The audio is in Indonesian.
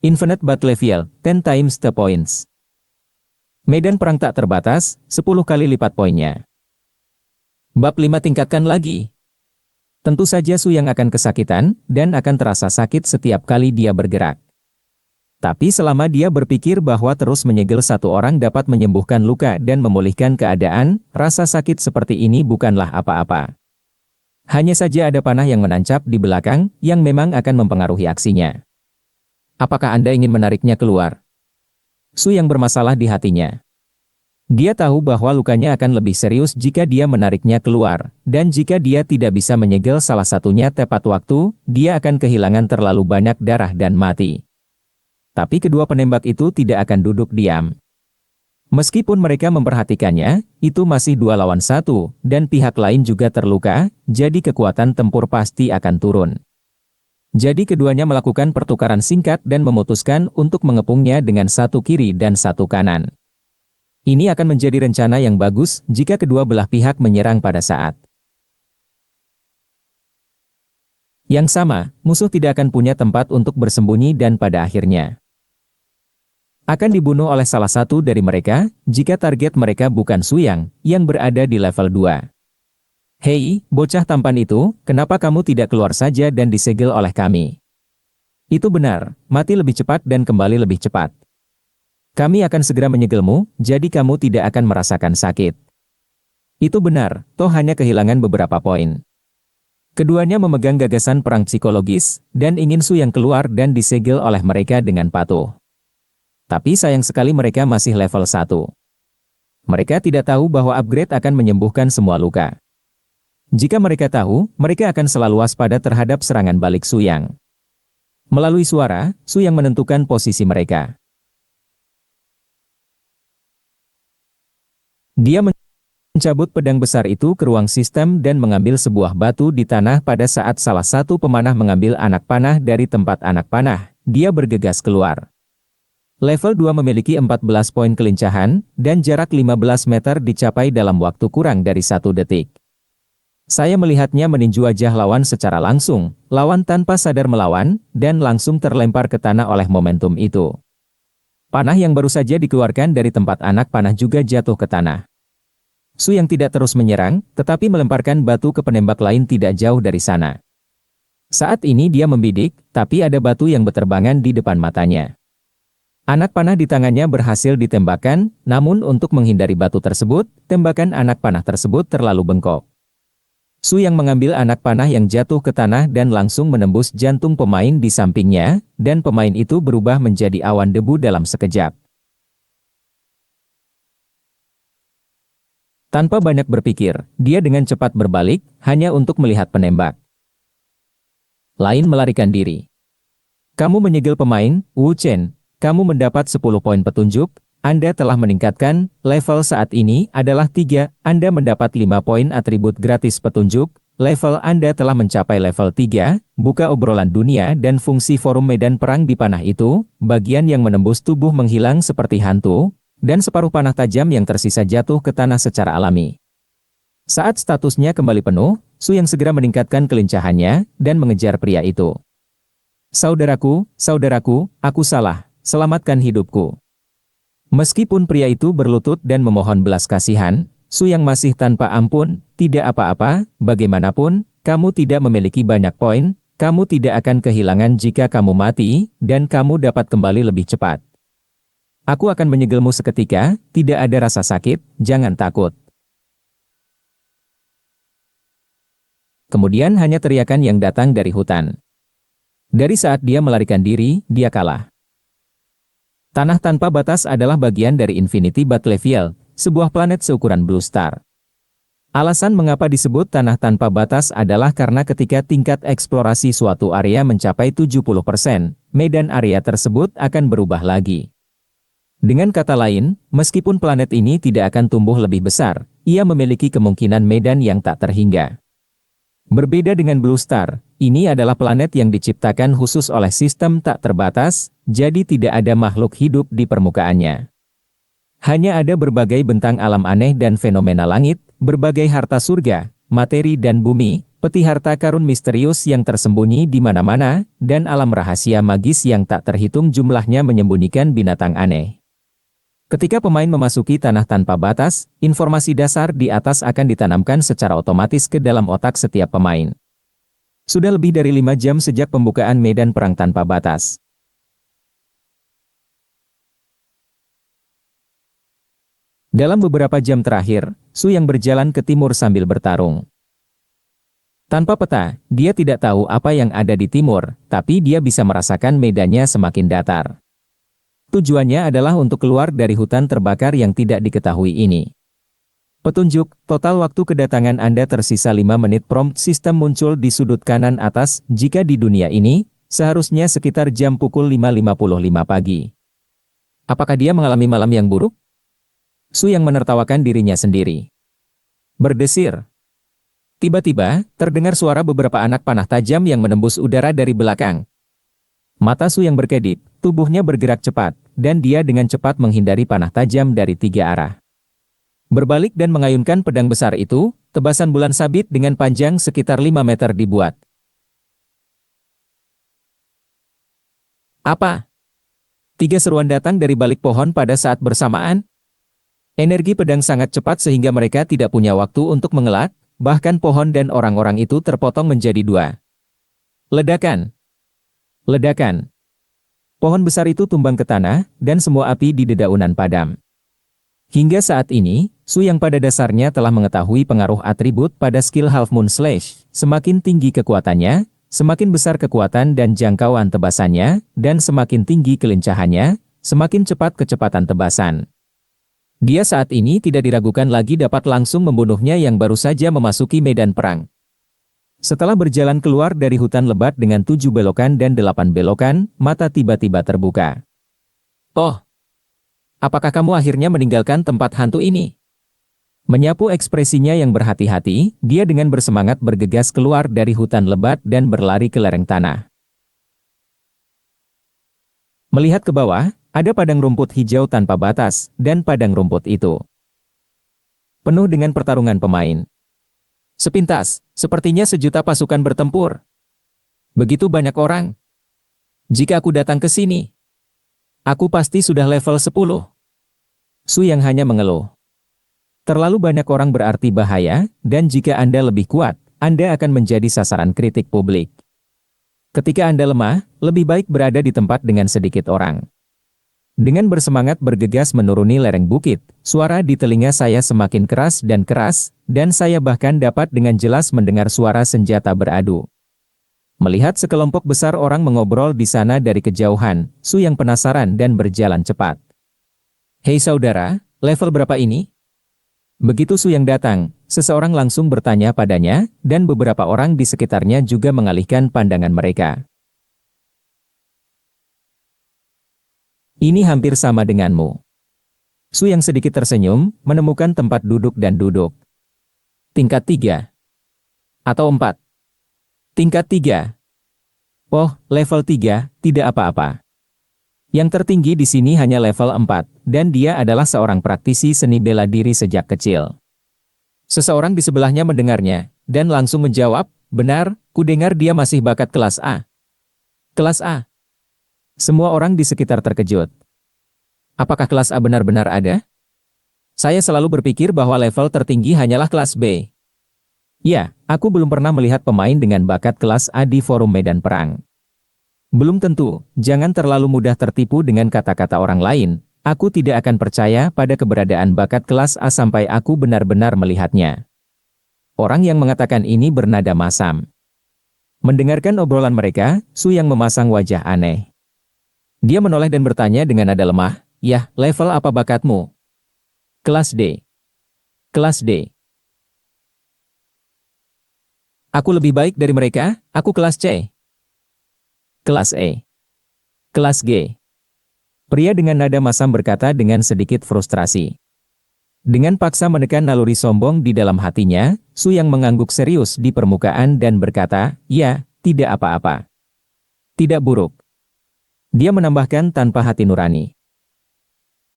Infinite Battlefield, 10 times the points. Medan perang tak terbatas, 10 kali lipat poinnya. Bab 5 tingkatkan lagi. Tentu saja Su yang akan kesakitan, dan akan terasa sakit setiap kali dia bergerak. Tapi selama dia berpikir bahwa terus menyegel satu orang dapat menyembuhkan luka dan memulihkan keadaan, rasa sakit seperti ini bukanlah apa-apa. Hanya saja ada panah yang menancap di belakang, yang memang akan mempengaruhi aksinya. Apakah Anda ingin menariknya keluar? Su yang bermasalah di hatinya. Dia tahu bahwa lukanya akan lebih serius jika dia menariknya keluar, dan jika dia tidak bisa menyegel salah satunya tepat waktu, dia akan kehilangan terlalu banyak darah dan mati. Tapi kedua penembak itu tidak akan duduk diam. Meskipun mereka memperhatikannya, itu masih 2 lawan 1, dan pihak lain juga terluka, jadi kekuatan tempur pasti akan turun. Jadi keduanya melakukan pertukaran singkat dan memutuskan untuk mengepungnya dengan satu kiri dan satu kanan. Ini akan menjadi rencana yang bagus jika kedua belah pihak menyerang pada saat yang sama, musuh tidak akan punya tempat untuk bersembunyi dan pada akhirnya akan dibunuh oleh salah satu dari mereka, jika target mereka bukan Su yang berada di level 2. Hei, bocah tampan itu, kenapa kamu tidak keluar saja dan disegel oleh kami? Itu benar, mati lebih cepat dan kembali lebih cepat. Kami akan segera menyegelmu, jadi kamu tidak akan merasakan sakit. Itu benar, toh hanya kehilangan beberapa poin. Keduanya memegang gagasan perang psikologis, dan ingin Su yang keluar dan disegel oleh mereka dengan patuh. Tapi sayang sekali mereka masih level 1. Mereka tidak tahu bahwa upgrade akan menyembuhkan semua luka. Jika mereka tahu, mereka akan selalu waspada terhadap serangan balik Su yang. Melalui suara, Su yang menentukan posisi mereka. Dia mencabut pedang besar itu ke ruang sistem dan mengambil sebuah batu di tanah pada saat salah satu pemanah mengambil anak panah dari tempat anak panah. Dia bergegas keluar. Level 2 memiliki 14 poin kelincahan, dan jarak 15 meter dicapai dalam waktu kurang dari 1 detik. Saya melihatnya meninju wajah lawan secara langsung, lawan tanpa sadar melawan, dan langsung terlempar ke tanah oleh momentum itu. Panah yang baru saja dikeluarkan dari tempat anak panah juga jatuh ke tanah. Su yang tidak terus menyerang, tetapi melemparkan batu ke penembak lain tidak jauh dari sana. Saat ini dia membidik, tapi ada batu yang berterbangan di depan matanya. Anak panah di tangannya berhasil ditembakkan, namun untuk menghindari batu tersebut, tembakan anak panah tersebut terlalu bengkok. Su yang mengambil anak panah yang jatuh ke tanah dan langsung menembus jantung pemain di sampingnya, dan pemain itu berubah menjadi awan debu dalam sekejap. Tanpa banyak berpikir, dia dengan cepat berbalik, hanya untuk melihat penembak lain melarikan diri. Kamu menyegel pemain, Wu Chen. Kamu mendapat 10 poin petunjuk. Anda telah meningkatkan, level saat ini adalah 3, Anda mendapat 5 poin atribut gratis petunjuk, level Anda telah mencapai level 3, buka obrolan dunia dan fungsi forum medan perang di panah itu, bagian yang menembus tubuh menghilang seperti hantu, dan separuh panah tajam yang tersisa jatuh ke tanah secara alami. Saat statusnya kembali penuh, Su yang segera meningkatkan kelincahannya, dan mengejar pria itu. Saudaraku, aku salah, selamatkan hidupku. Meskipun pria itu berlutut dan memohon belas kasihan, Su yang masih tanpa ampun, tidak apa-apa, bagaimanapun, kamu tidak memiliki banyak poin, kamu tidak akan kehilangan jika kamu mati, dan kamu dapat kembali lebih cepat. Aku akan menyegelmu seketika, tidak ada rasa sakit, jangan takut. Kemudian hanya teriakan yang datang dari hutan. Dari saat dia melarikan diri, dia kalah. Tanah tanpa batas adalah bagian dari Infinity Battlefield, sebuah planet seukuran Blue Star. Alasan mengapa disebut tanah tanpa batas adalah karena ketika tingkat eksplorasi suatu area mencapai 70%, medan area tersebut akan berubah lagi. Dengan kata lain, meskipun planet ini tidak akan tumbuh lebih besar, ia memiliki kemungkinan medan yang tak terhingga. Berbeda dengan Blue Star, ini adalah planet yang diciptakan khusus oleh sistem tak terbatas, jadi tidak ada makhluk hidup di permukaannya. Hanya ada berbagai bentang alam aneh dan fenomena langit, berbagai harta surga, materi dan bumi, peti harta karun misterius yang tersembunyi di mana-mana, dan alam rahasia magis yang tak terhitung jumlahnya menyembunyikan binatang aneh. Ketika pemain memasuki tanah tanpa batas, informasi dasar di atas akan ditanamkan secara otomatis ke dalam otak setiap pemain. Sudah lebih dari 5 jam sejak pembukaan medan perang tanpa batas. Dalam beberapa jam terakhir, Su yang berjalan ke timur sambil bertarung. Tanpa peta, dia tidak tahu apa yang ada di timur, tapi dia bisa merasakan medannya semakin datar. Tujuannya adalah untuk keluar dari hutan terbakar yang tidak diketahui ini. Petunjuk, total waktu kedatangan Anda tersisa 5 menit. Prompt sistem muncul di sudut kanan atas. Jika di dunia ini, seharusnya sekitar jam pukul 5.55 pagi. Apakah dia mengalami malam yang buruk? Su yang menertawakan dirinya sendiri. Berdesir. Tiba-tiba, terdengar suara beberapa anak panah tajam yang menembus udara dari belakang. Mata Su yang berkedip, tubuhnya bergerak cepat, dan dia dengan cepat menghindari panah tajam dari 3 arah. Berbalik dan mengayunkan pedang besar itu, tebasan bulan sabit dengan panjang sekitar 5 meter dibuat. Apa? 3 seruan datang dari balik pohon pada saat bersamaan. Energi pedang sangat cepat sehingga mereka tidak punya waktu untuk mengelak, bahkan pohon dan orang-orang itu terpotong menjadi 2. Ledakan. Ledakan. Pohon besar itu tumbang ke tanah, dan semua api di dedaunan padam. Hingga saat ini, Su yang pada dasarnya telah mengetahui pengaruh atribut pada skill Half Moon Slash. Semakin tinggi kekuatannya, semakin besar kekuatan dan jangkauan tebasannya, dan semakin tinggi kelincahannya, semakin cepat kecepatan tebasan. Dia saat ini tidak diragukan lagi dapat langsung membunuhnya yang baru saja memasuki medan perang. Setelah berjalan keluar dari hutan lebat dengan 7 belokan dan 8 belokan, mata tiba-tiba terbuka. Oh, apakah kamu akhirnya meninggalkan tempat hantu ini? Menyapu ekspresinya yang berhati-hati, dia dengan bersemangat bergegas keluar dari hutan lebat dan berlari ke lereng tanah. Melihat ke bawah, ada padang rumput hijau tanpa batas, dan padang rumput itu penuh dengan pertarungan pemain. Sepintas, sepertinya sejuta pasukan bertempur. Begitu banyak orang. Jika aku datang ke sini, aku pasti sudah level 10. Su yang hanya mengeluh. Terlalu banyak orang berarti bahaya, dan jika Anda lebih kuat, Anda akan menjadi sasaran kritik publik. Ketika Anda lemah, lebih baik berada di tempat dengan sedikit orang. Dengan bersemangat bergegas menuruni lereng bukit, suara di telinga saya semakin keras, dan saya bahkan dapat dengan jelas mendengar suara senjata beradu. Melihat sekelompok besar orang mengobrol di sana dari kejauhan, Su yang penasaran dan berjalan cepat. Hei saudara, level berapa ini? Begitu Su yang datang, seseorang langsung bertanya padanya, dan beberapa orang di sekitarnya juga mengalihkan pandangan mereka. Ini hampir sama denganmu. Su yang sedikit tersenyum, menemukan tempat duduk dan duduk. Tingkat 3. Atau 4. Tingkat 3. Oh, level 3, tidak apa-apa. Yang tertinggi di sini hanya level 4, dan dia adalah seorang praktisi seni bela diri sejak kecil. Seseorang di sebelahnya mendengarnya, dan langsung menjawab, benar, kudengar dia masih bakat kelas A. Kelas A. Semua orang di sekitar terkejut. Apakah kelas A benar-benar ada? Saya selalu berpikir bahwa level tertinggi hanyalah kelas B. Ya, aku belum pernah melihat pemain dengan bakat kelas A di forum medan perang. Belum tentu, jangan terlalu mudah tertipu dengan kata-kata orang lain. Aku tidak akan percaya pada keberadaan bakat kelas A sampai aku benar-benar melihatnya. Orang yang mengatakan ini bernada masam. Mendengarkan obrolan mereka, Su yang memasang wajah aneh. Dia menoleh dan bertanya dengan nada lemah, "Yah, level apa bakatmu?" Kelas D. Kelas D. Aku lebih baik dari mereka, aku kelas C. Kelas E. Kelas G. Pria dengan nada masam berkata dengan sedikit frustrasi. Dengan paksa menekan naluri sombong di dalam hatinya, Su yang mengangguk serius di permukaan dan berkata, "Ya, tidak apa-apa. Tidak buruk." Dia menambahkan tanpa hati nurani.